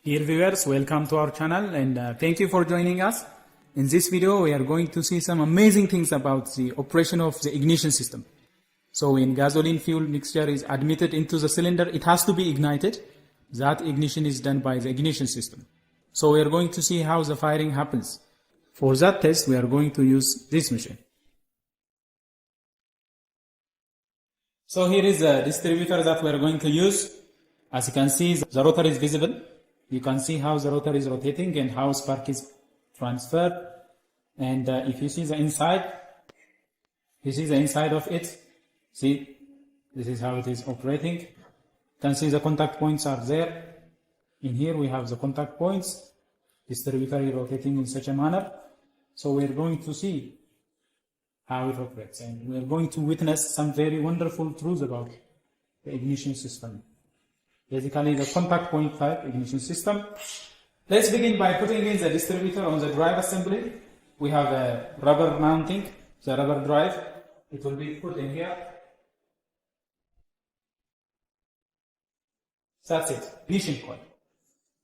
Dear viewers, welcome to our channel and thank you for joining us. In this video, we are going to see some amazing things about the operation of the ignition system. So when gasoline fuel mixture is admitted into the cylinder, it has to be ignited. That ignition is done by the ignition system. So we are going to see how the firing happens. For that test, we are going to use this machine. So here is the distributor that we are going to use. As you can see, the rotor is visible. You can see how the rotor is rotating and how spark is transferred. And if you see the inside, of it. See, this is how it is operating. You can see the contact points are there. In here we have the contact points. Distributor is rotating in such a manner. So we are going to see how it operates, and we are going to witness some very wonderful truths about the ignition system. Basically, the contact point type ignition system. Let's begin by putting in the distributor on the drive assembly. We have a rubber mounting, the rubber drive. It will be put in here. That's it, ignition coil.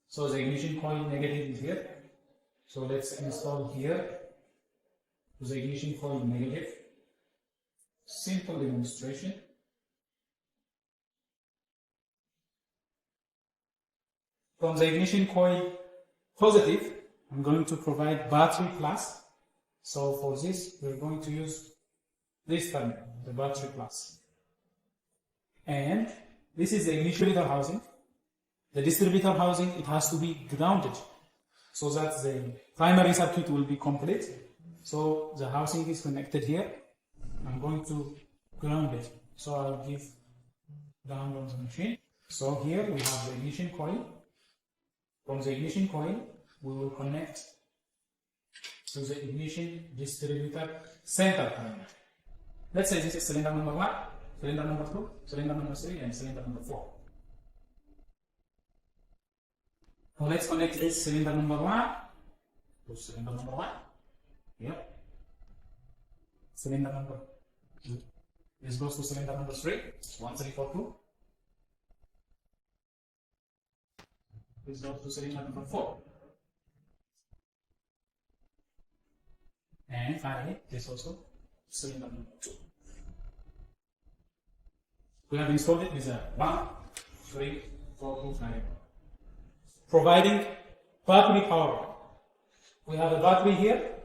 So the ignition coil negative is here. So let's install here the ignition coil negative. Simple demonstration. From the ignition coil positive, I'm going to provide battery plus. So for this, we're going to use this terminal, the battery plus. And this is the distributor housing. The distributor housing, it has to be grounded so that the primary circuit will be complete. So the housing is connected here. I'm going to ground it. So I'll give ground on the machine. So here we have the ignition coil. From the ignition coil, we will connect to the ignition distributor center terminal. Let's say this is cylinder number 1, cylinder number 2, cylinder number 3, and cylinder number 4. Now let's connect this cylinder number 1 to cylinder number 1. Yep. Cylinder number 2. This goes to cylinder number 3. 1, 3, 4, 2. This goes to cylinder number 4. And finally, this also cylinder number 2. We have installed it with a 1, 3, 4, 2, 5. Providing battery power. We have a battery here.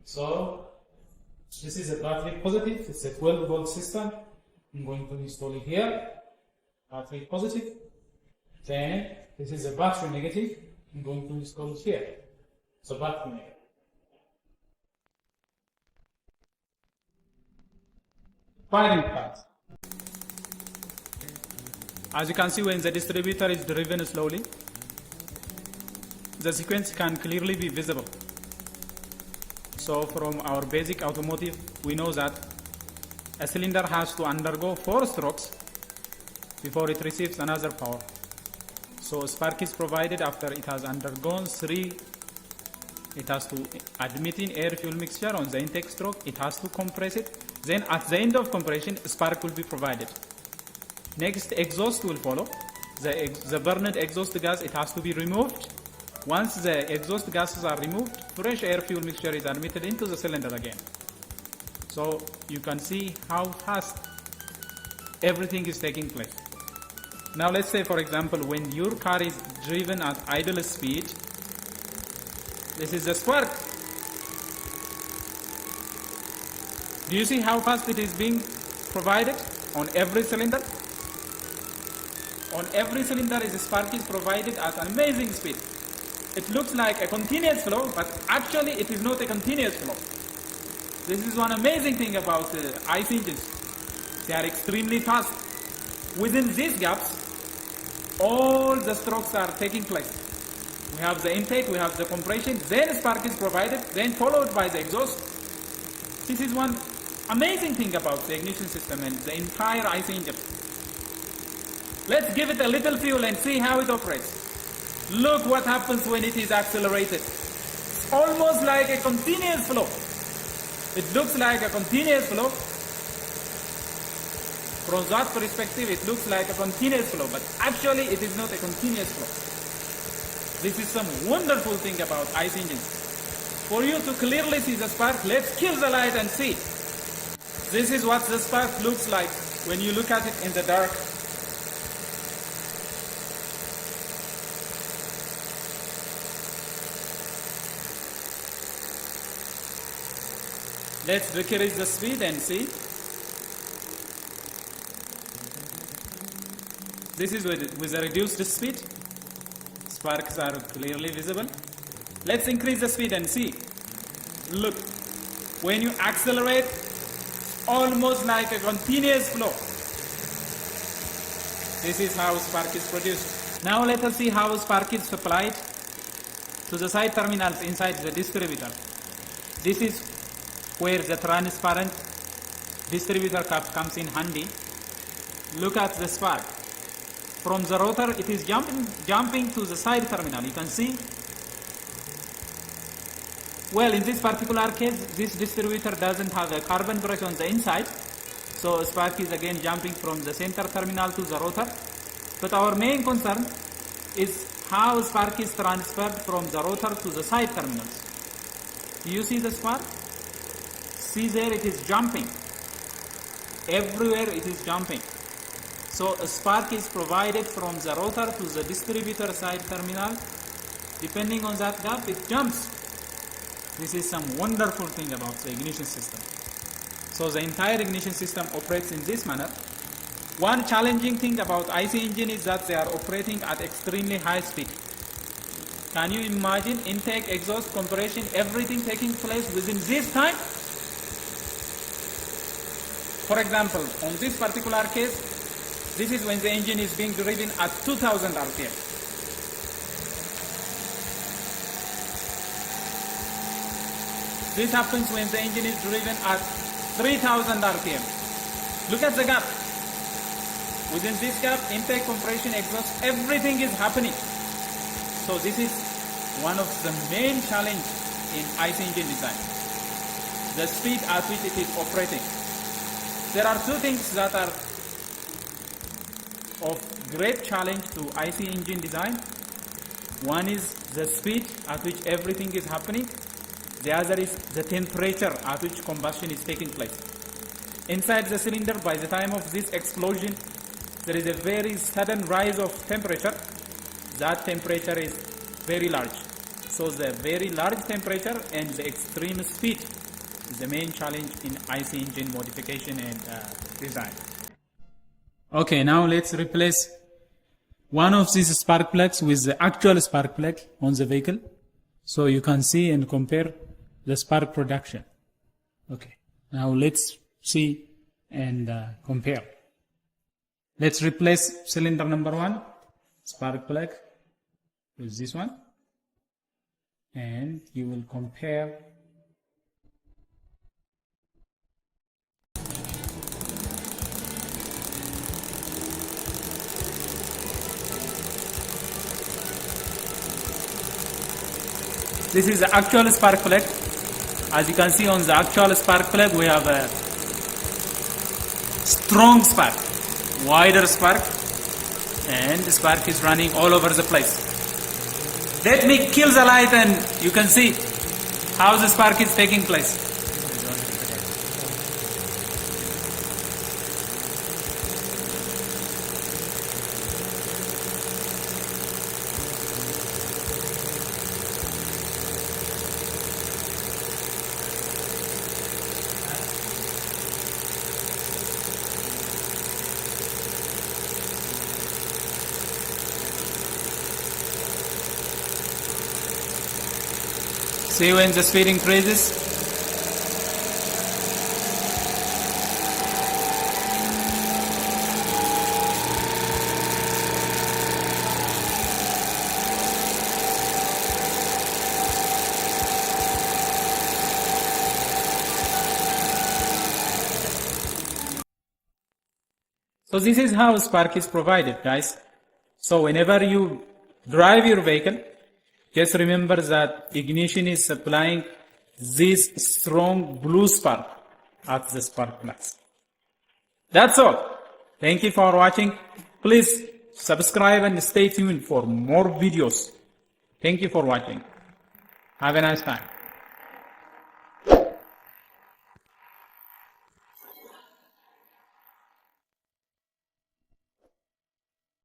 So this is a battery positive. It's a 12 volt system. I'm going to install it here. Battery positive. Then this is a battery negative. I'm going to install it here. So battery negative. Firing path. As you can see, when the distributor is driven slowly, the sequence can clearly be visible. So from our basic automotive, we know that a cylinder has to undergo 4 strokes before it receives another power. So spark is provided after it has undergone 3. It has to admit in air fuel mixture on the intake stroke. It has to compress it. Then at the end of compression, spark will be provided. Next, exhaust will follow. The burned exhaust gas, it has to be removed. Once the exhaust gases are removed, fresh air fuel mixture is admitted into the cylinder again. So you can see how fast everything is taking place. Now let's say, for example, when your car is driven at idle speed, this is the spark. Do you see how fast it is being provided on every cylinder? On every cylinder, the spark is provided at an amazing speed. It looks like a continuous flow, but actually it is not a continuous flow. This is one amazing thing about ICE engines. They are extremely fast. Within these gaps, all the strokes are taking place. We have the intake, we have the compression, then spark is provided, then followed by the exhaust. This is one amazing thing about the ignition system and the entire ICE engine. Let's give it a little fuel and see how it operates. Look what happens when it is accelerated. It's almost like a continuous flow. It looks like a continuous flow. From that perspective, it looks like a continuous flow, but actually it is not a continuous flow. This is some wonderful thing about IC engines. For you to clearly see the spark, let's kill the light and see. This is what the spark looks like when you look at it in the dark. Let's decrease the speed and see. This is with a reduced speed. Sparks are clearly visible. Let's increase the speed and see. Look, when you accelerate, almost like a continuous flow. This is how spark is produced. Now let us see how spark is supplied to the side terminals inside the distributor. This is where the transparent distributor cap comes in handy. Look at the spark. From the rotor, it is jumping to the side terminal. You can see. Well, in this particular case, this distributor doesn't have a carbon brush on the inside, so spark is again jumping from the center terminal to the rotor. But our main concern is how spark is transferred from the rotor to the side terminals. Do you see the spark? See there, it is jumping. Everywhere it is jumping. So a spark is provided from the rotor to the distributor side terminal. Depending on that gap, it jumps. This is some wonderful thing about the ignition system. So the entire ignition system operates in this manner. One challenging thing about IC engine is that they are operating at extremely high speed. Can you imagine intake, exhaust, compression, everything taking place within this time? For example, on this particular case, this is when the engine is being driven at 2000 RPM. This happens when the engine is driven at 3000 RPM. Look at the gap. Within this gap, intake, compression, exhaust, everything is happening. So this is one of the main challenge in IC engine design. The speed at which it is operating. There are two things that are of great challenge to IC engine design. One is the speed at which everything is happening. The other is the temperature at which combustion is taking place. Inside the cylinder, by the time of this explosion, there is a very sudden rise of temperature. That temperature is very large. So the very large temperature and the extreme speed is the main challenge in IC engine modification and design. Okay, now let's replace one of these spark plugs with the actual spark plug on the vehicle, so you can see and compare the spark production. Okay, now let's see and compare. Let's replace cylinder number 1 spark plug with this one, and you will compare. This is the actual spark plug. As you can see on the actual spark plug, we have a strong spark, wider spark, and the spark is running all over the place. Let me kill the light and you can see how the spark is taking place. See when the speed increases? So this is how spark is provided, guys. So whenever you drive your vehicle, just remember that ignition is supplying this strong blue spark at the spark plugs. That's all. Thank you for watching. Please subscribe and stay tuned for more videos. Thank you for watching. Have a nice time.